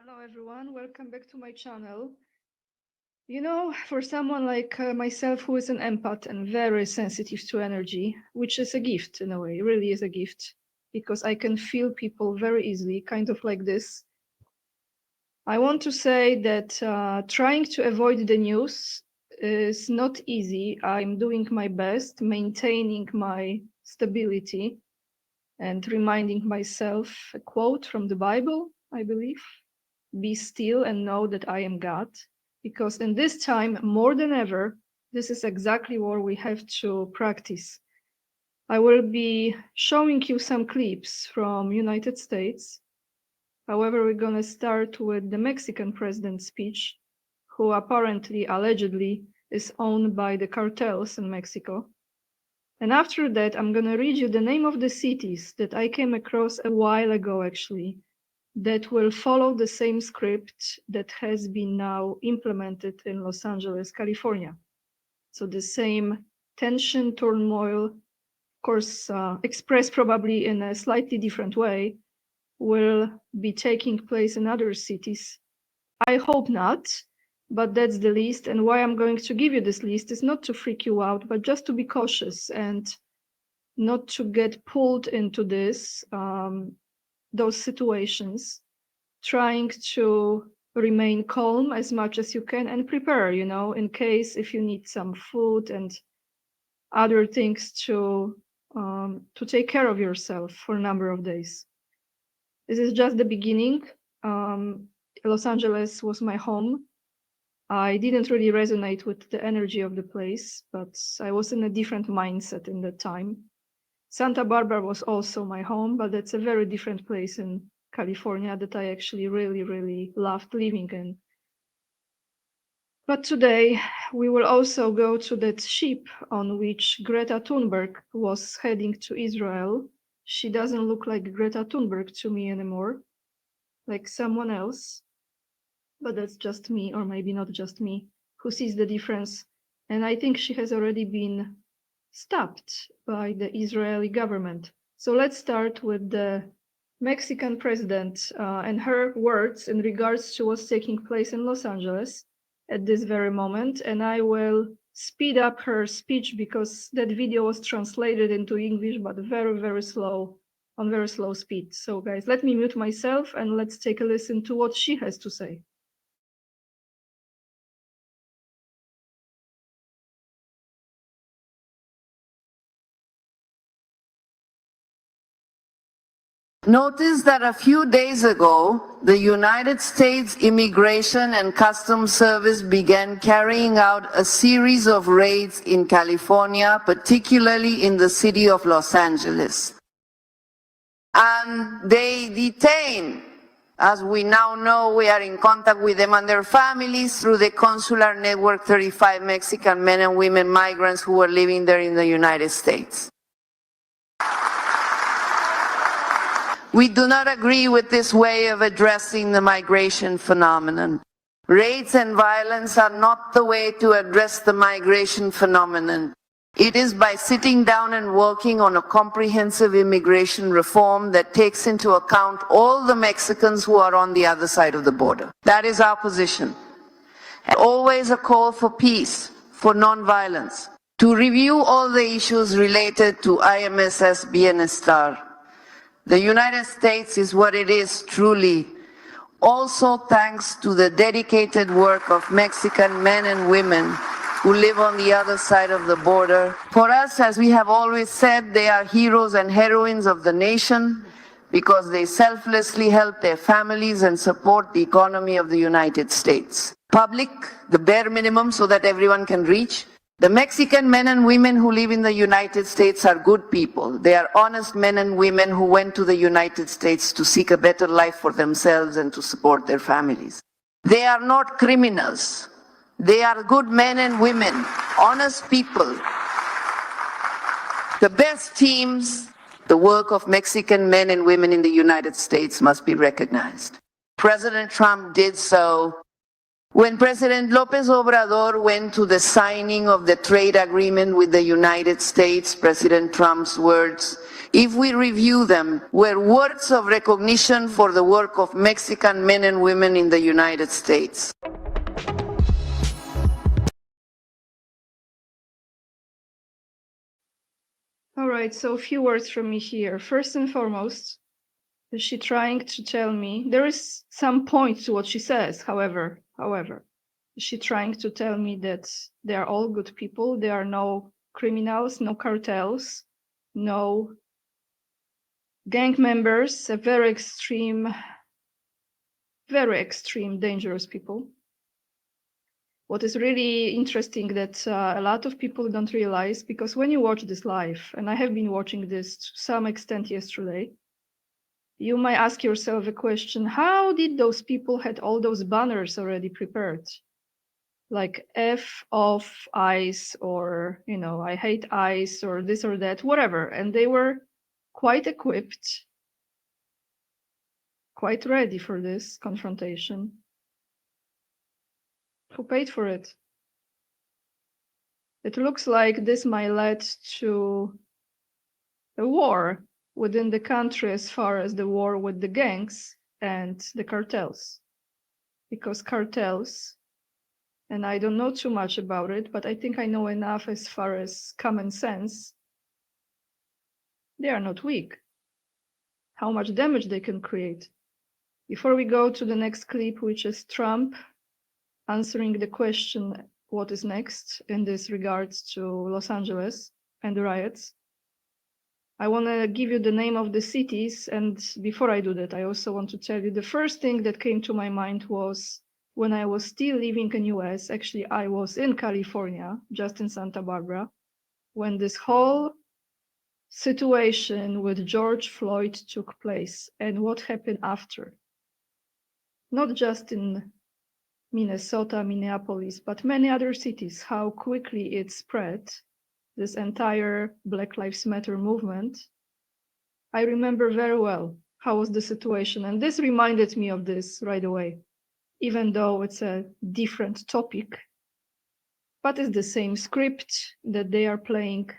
Hello everyone, welcome back to my channel. For someone like myself who is an empath and very sensitive to energy, which is a gift in a way, really is a gift, because I can feel people very easily, kind of like this. I want to say that trying to avoid the news is not easy. I'm doing my best, maintaining my stability and reminding myself a quote from the Bible, I believe. Be still and know that I am God. Because in this time, more than ever, this is exactly what we have to practice. I will be showing you some clips from United States. However, we're going to start with the Mexican president's speech, who apparently, allegedly, is owned by the cartels in Mexico. And after that, I'm going to read you the name of the cities that I came across a while ago, actually, that will follow the same script that has been now implemented in Los Angeles, California. So the same tension, turmoil, of course, expressed probably in a slightly different way, will be taking place in other cities. I hope not, but that's the list. And why I'm going to give you this list is not to freak you out, but just to be cautious and not to get pulled into those situations, trying to remain calm as much as you can and prepare, in case if you need some food and other things to take care of yourself for a number of days. This is just the beginning. Los Angeles was my home. I didn't really resonate with the energy of the place, but I was in a different mindset in that time. Santa Barbara was also my home, but that's a very different place in California that I actually really, really loved living in. But today we will also go to that ship on which Greta Thunberg was heading to Israel. She doesn't look like Greta Thunberg to me anymore, like someone else, but that's just me, or maybe not just me, who sees the difference. And I think she has already been stopped by the Israeli government. So let's start with the Mexican president and her words in regards to what's taking place in Los Angeles at this very moment. And I will speed up her speech because that video was translated into English, but very, very slow, on very slow speed. So guys, let me mute myself and let's take a listen to what she has to say. Notice that a few days ago, the United States Immigration and Customs Service began carrying out a series of raids in California, particularly in the city of Los Angeles. And they detain, as we now know, we are in contact with them and their families through the Consular Network, 35 Mexican men and women migrants who were living there in the United States. We do not agree with this way of addressing the migration phenomenon. Raids and violence are not the way to address the migration phenomenon. It is by sitting down and working on a comprehensive immigration reform that takes into account all the Mexicans who are on the other side of the border. That is our position. And always a call for peace, for non-violence, to review all the issues related to IMSS Bienestar. The United States is what it is truly, also thanks to the dedicated work of Mexican men and women who live on the other side of the border. For us, as we have always said, they are heroes and heroines of the nation because they selflessly help their families and support the economy of the United States. Public, the bare minimum so that everyone can reach. The Mexican men and women who live in the United States are good people. They are honest men and women who went to the United States to seek a better life for themselves and to support their families. They are not criminals. They are good men and women, honest people. The best teams, the work of Mexican men and women in the United States must be recognized. President Trump did so. When President López Obrador went to the signing of the trade agreement with the United States, President Trump's words, if we review them, were words of recognition for the work of Mexican men and women in the United States. All right, so a few words from me here. First and foremost, is she trying to tell me, there is some point to what she says, however, is she trying to tell me that they are all good people, there are no criminals, no cartels, no gang members, very extreme, dangerous people? What is really interesting that a lot of people don't realize, because when you watch this live, and I have been watching this to some extent yesterday, you might ask yourself a question: how did those people had all those banners already prepared? Like F off ICE, or, you know, I hate ICE, or this or that, whatever. And they were quite equipped, quite ready for this confrontation. Who paid for it? It looks like this might lead to a war within the country as far as the war with the gangs and the cartels. Because cartels, and I don't know too much about it, but I think I know enough as far as common sense, they are not weak. How much damage they can create. Before we go to the next clip, which is Trump answering the question, what is next in this regards to Los Angeles and the riots, I want to give you the name of the cities. And before I do that, I also want to tell you the first thing that came to my mind was when I was still living in US. Actually, I was in California, just in Santa Barbara, when this whole situation with George Floyd took place and what happened after. Not just in Minnesota, Minneapolis, but many other cities, how quickly it spread, this entire Black Lives Matter movement. I remember very well how was the situation, and this reminded me of this right away, even though it's a different topic, but it's the same script that they are playing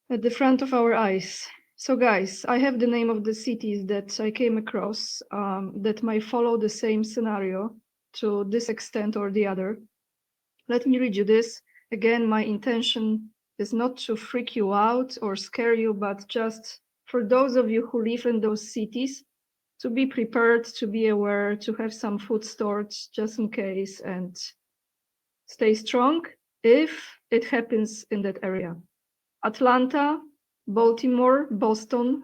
at the front of our eyes. So guys, I have the name of the cities that I came across that might follow the same scenario to this extent or the other. Let me read you this. Again, my intention is not to freak you out or scare you, but just for those of you who live in those cities, to be prepared, to be aware, to have some food stored just in case, and stay strong if it happens in that area. Atlanta, Baltimore, Boston,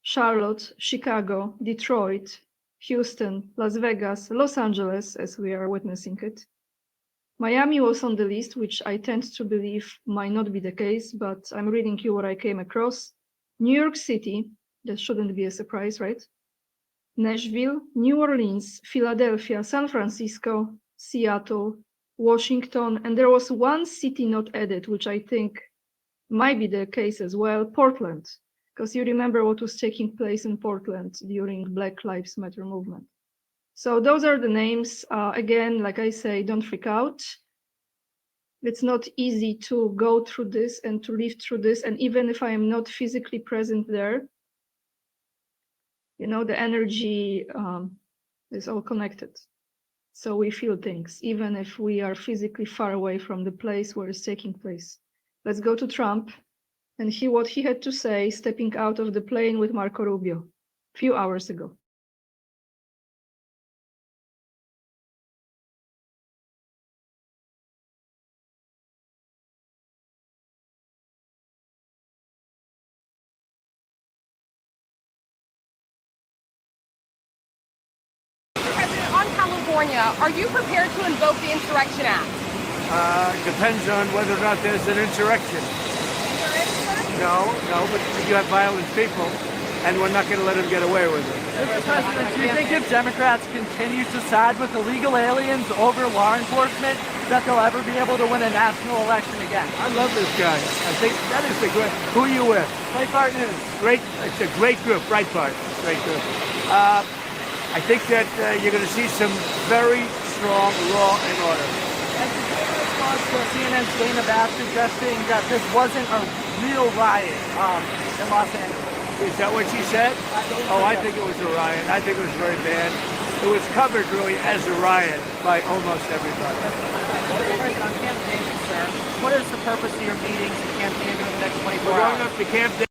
Charlotte, Chicago, Detroit, Houston, Las Vegas, Los Angeles, as we are witnessing it. Miami was on the list, which I tend to believe might not be the case, but I'm reading you what I came across. New York City, that shouldn't be a surprise, right? Nashville, New Orleans, Philadelphia, San Francisco, Seattle, Washington, and there was one city not added, which I think might be the case as well, Portland, because you remember what was taking place in Portland during Black Lives Matter movement. So those are the names. Again, like I say, don't freak out. It's not easy to go through this and to live through this. And even if I am not physically present there, you know, the energy is all connected. So we feel things, even if we are physically far away from the place where it's taking place. Let's go to Trump and hear what he had to say stepping out of the plane with Marco Rubio a few hours ago. President, on California, are you prepared to invoke the Insurrection Act? Depends on whether or not there's an insurrection. No, but you have violent people, and we're not going to let them get away with it. Mr. President, do you think if Democrats continue to side with illegal aliens over law enforcement, that they'll ever be able to win a national election again? I love this guy. I think that is the great. Who are you with? Breitbart News. Great. It's a great group. Breitbart. Great group. I think that you're going to see some very strong law and order. And today, was CNN's Dana Bash suggesting that this wasn't a real riot in Los Angeles. Is that what she said? Oh, I think it was a riot. I think it was very bad. It was covered really as a riot by almost everybody. On campaigning, sir, what is the purpose of your meetings and campaigning in the next 24 We're going hours? up to Camp David.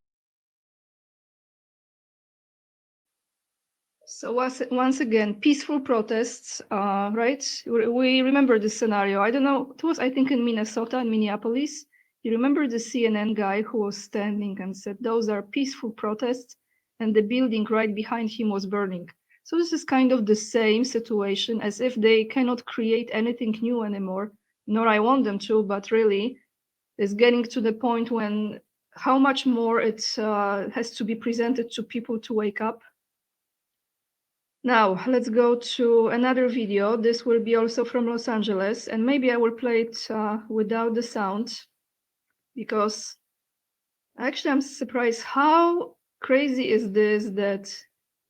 So once again, peaceful protests, right? We remember this scenario. I don't know, it was, I think, in Minnesota and Minneapolis. You remember the CNN guy who was standing and said, those are peaceful protests, and the building right behind him was burning. So this is kind of the same situation, as if they cannot create anything new anymore, nor I want them to, but really it's getting to the point when how much more it has to be presented to people to wake up. Now, let's go to another video. This will be also from Los Angeles, and maybe I will play it without the sound, because actually I'm surprised how crazy is this that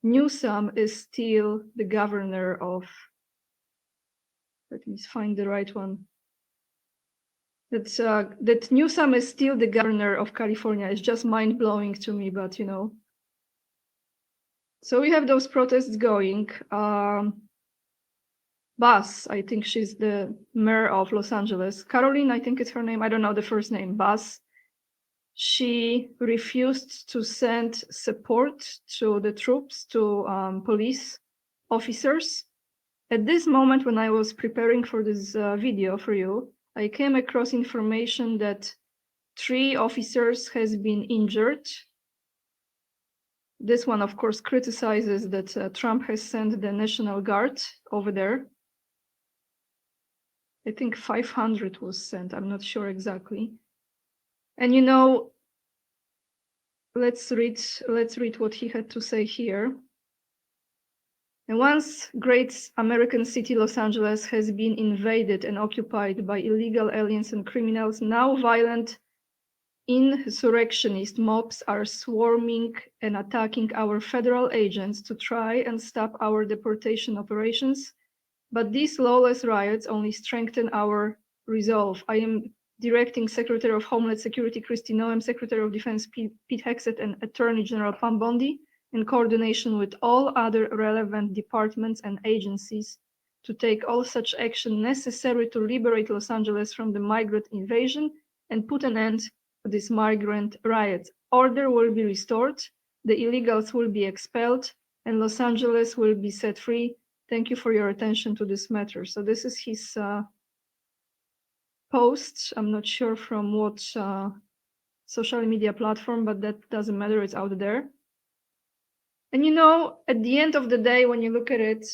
Newsom is still the governor of, let me find the right one. That Newsom is still the governor of California. It's just mind-blowing to me, but you know. So we have those protests going. Bass, I think she's the mayor of Los Angeles. Caroline, I think it's her name. I don't know the first name. Bass. She refused to send support to the troops, to police officers. At this moment, when I was preparing for this video for you, I came across information that 3 officers has been injured. This one, of course, criticizes that Trump has sent the National Guard over there. I think 500 was sent. I'm not sure exactly. And you know, let's read what he had to say here. And once great American city Los Angeles has been invaded and occupied by illegal aliens and criminals, now violent insurrectionist mobs are swarming and attacking our federal agents to try and stop our deportation operations. But these lawless riots only strengthen our resolve. I am directing Secretary of Homeland Security Kristi Noem, Secretary of Defense Pete Hegseth, and Attorney General Pam Bondi, in coordination with all other relevant departments and agencies, to take all such action necessary to liberate Los Angeles from the migrant invasion and put an end to this migrant riot. Order will be restored, the illegals will be expelled, and Los Angeles will be set free. Thank you for your attention to this matter. So this is his post. I'm not sure from what social media platform, but that doesn't matter, it's out there. And you know, at the end of the day, when you look at it,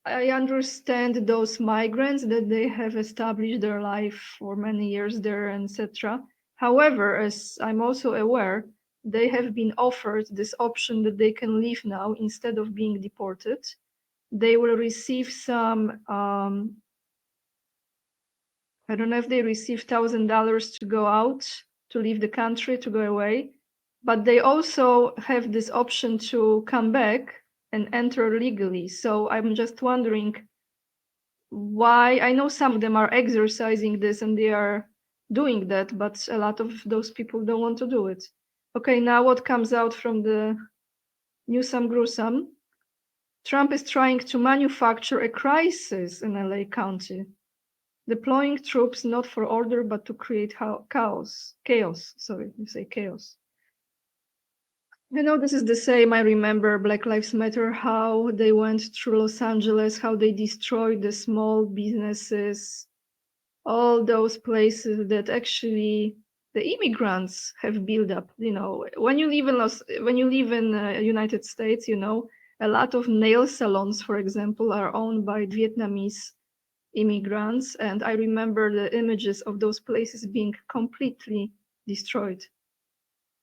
I understand those migrants that they have established their life for many years there, etc. However, as I'm also aware, they have been offered this option that they can leave now instead of being deported. They will receive some, I don't know if they receive $1,000 to go out, to leave the country, to go away. But they also have this option to come back and enter legally. So I'm just wondering why. I know some of them are exercising this and they are doing that, but a lot of those people don't want to do it. Okay, now what comes out from the Newsom Gruesome? Trump is trying to manufacture a crisis in LA County, deploying troops not for order, but to create chaos. Sorry, you say chaos. You know, this is the same. I remember Black Lives Matter, how they went through Los Angeles, how they destroyed the small businesses, all those places that actually the immigrants have built up. You know, when you live in United States, you know, a lot of nail salons, for example, are owned by Vietnamese immigrants, and I remember the images of those places being completely destroyed.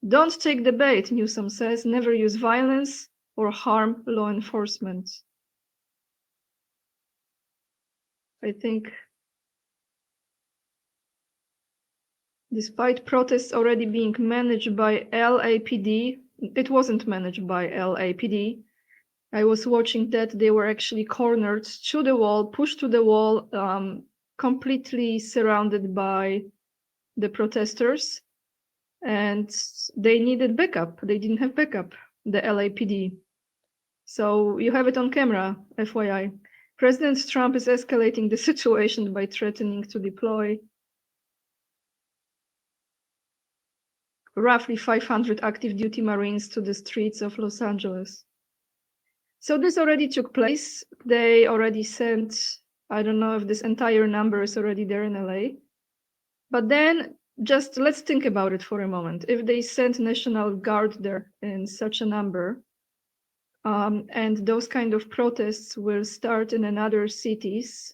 Don't take the bait, Newsom says. Never use violence or harm law enforcement. I think despite protests already being managed by LAPD, it wasn't managed by LAPD. I was watching that. They were actually cornered to the wall, pushed to the wall, completely surrounded by the protesters, and they needed backup. They didn't have backup, the LAPD. So you have it on camera, FYI. President Trump is escalating the situation by threatening to deploy roughly 500 active duty Marines to the streets of Los Angeles. So this already took place. They already sent, I don't know if this entire number is already there in LA, but then just let's think about it for a moment. If they sent National Guard there in such a number, and those kind of protests will start in other cities,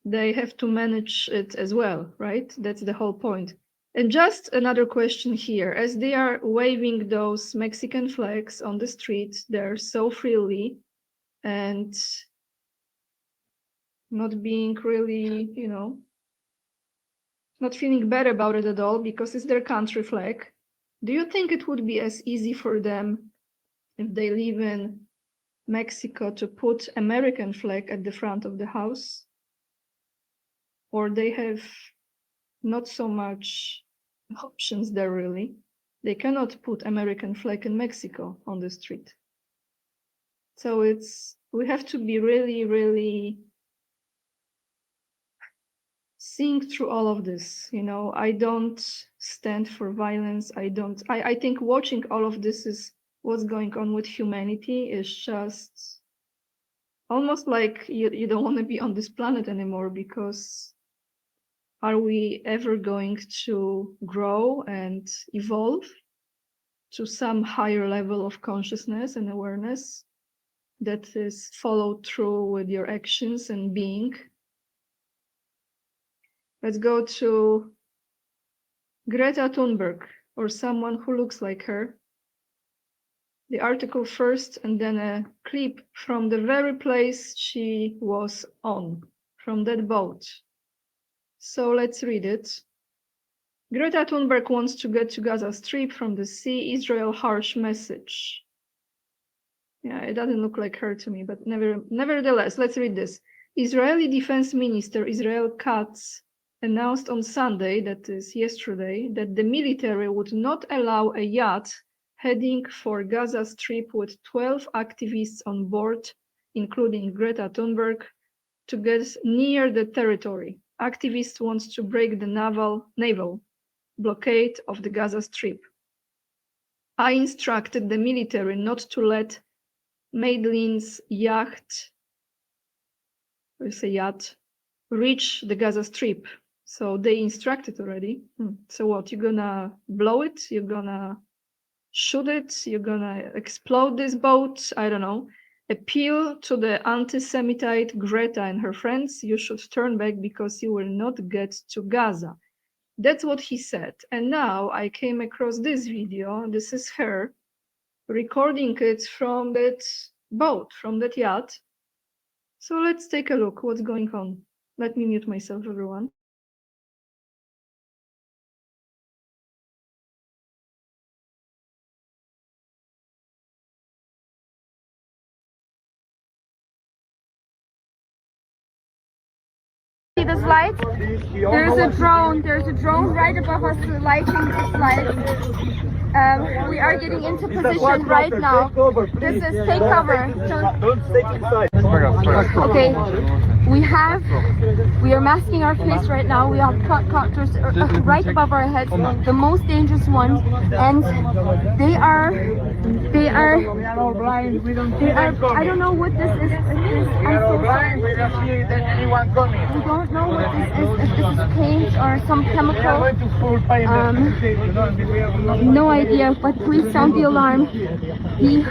they have to manage it as well, right? That's the whole point. And just another question here, as they are waving those Mexican flags on the street there so freely and not being really, you know, not feeling bad about it at all because it's their country flag, do you think it would be as easy for them if they live in Mexico to put American flag at the front of the house? Or they have not so much options there really. They cannot put American flag in Mexico on the street. So we have to be really, really seeing through all of this. You know, I don't stand for violence. I think watching all of this is what's going on with humanity is just almost like you don't want to be on this planet anymore, because are we ever going to grow and evolve to some higher level of consciousness and awareness that is followed through with your actions and being? Let's go to Greta Thunberg, or someone who looks like her. The article first, and then a clip from the very place she was on, from that boat. So let's read it. Greta Thunberg wants to get to Gaza Strip from the sea. Israel harsh message. Yeah, it doesn't look like her to me, but nevertheless, let's read this. Israeli Defense Minister Israel Katz announced on Sunday, that is yesterday, that the military would not allow a yacht heading for Gaza Strip with 12 activists on board, including Greta Thunberg, to get near the territory. Activists want to break the naval blockade of the Gaza Strip. I instructed the military not to let Madeline's yacht reach the Gaza Strip. So they instructed already. So what, you're gonna blow it? You're gonna shoot it? You're gonna explode this boat? I don't know. Appeal to the anti-Semitite Greta and her friends, you should turn back because you will not get to Gaza. That's what he said. And now I came across this video. This is her recording it from that boat, from that yacht. So let's take a look what's going on. Let me mute myself, everyone. See this light? There's a drone right above us lighting this light. We are getting into position right now. This is take cover. Okay, we are masking our face right now. We have quadcopters right above our heads, the most dangerous ones, and they are. I don't know what this is. I'm so sorry. We don't know what this is. If this is paint or some chemical. No idea, but please sound the alarm. They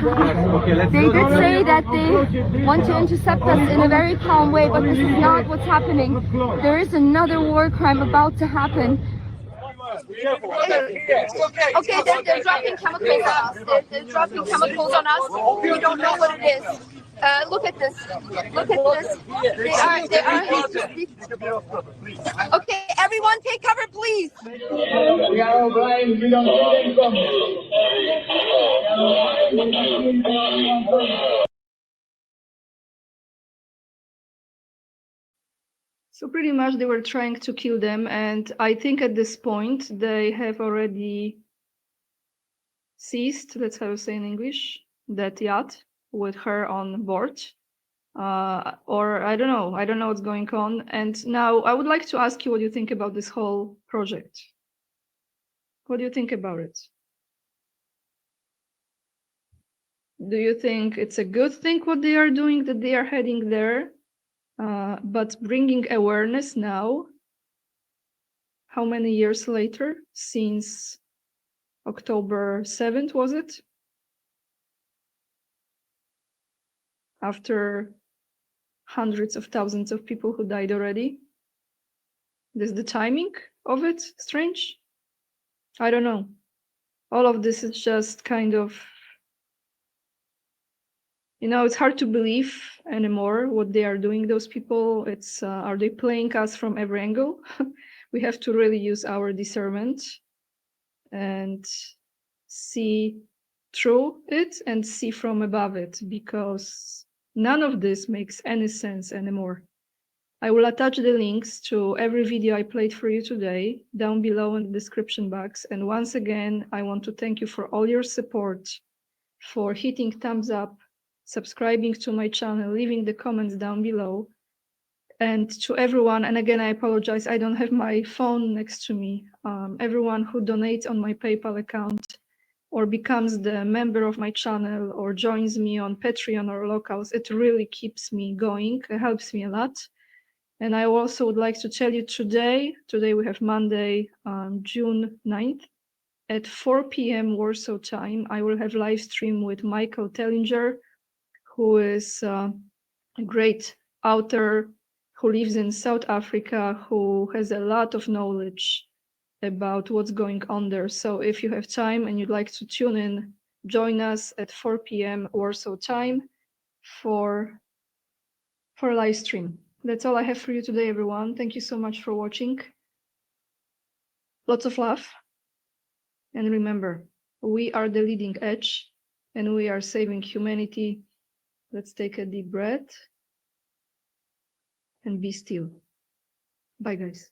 did say that they want to intercept us in a very calm way, but this is not what's happening. There is another war crime about to happen. Okay, they're dropping chemicals on us. They're dropping chemicals on us. We don't know what it is. Look at this. Look at this. They are. Okay, everyone, take cover, please. So pretty much they were trying to kill them, and I think at this point they have already seized, that's how you say in English, that yacht with her on board. Or I don't know what's going on. And now I would like to ask you what you think about this whole project. What do you think about it? Do you think it's a good thing what they are doing, that they are heading there, but bringing awareness now? How many years later, since October 7th, was it? After hundreds of thousands of people who died already? Is the timing of it strange? I don't know. All of this is just kind of, it's hard to believe anymore what they are doing, those people. It's, are they playing us from every angle? We have to really use our discernment and see through it and see from above it, because none of this makes any sense anymore. I will attach the links to every video I played for you today down below in the description box. And once again, I want to thank you for all your support, for hitting thumbs up, subscribing to my channel, leaving the comments down below. And to everyone, and again, I apologize, I don't have my phone next to me. Everyone who donates on my PayPal account or becomes the member of my channel or joins me on Patreon or Locals, it really keeps me going. It helps me a lot. And I also would like to tell you today we have Monday, June 9th, at 4 p.m. Warsaw time, I will have live stream with Michael Tellinger, who is a great author who lives in South Africa, who has a lot of knowledge about what's going on there. So if you have time and you'd like to tune in, join us at 4 p.m. Warsaw time for live stream. That's all I have for you today, everyone. Thank you so much for watching. Lots of love. And remember, we are the leading edge and we are saving humanity. Let's take a deep breath and be still. Bye, guys.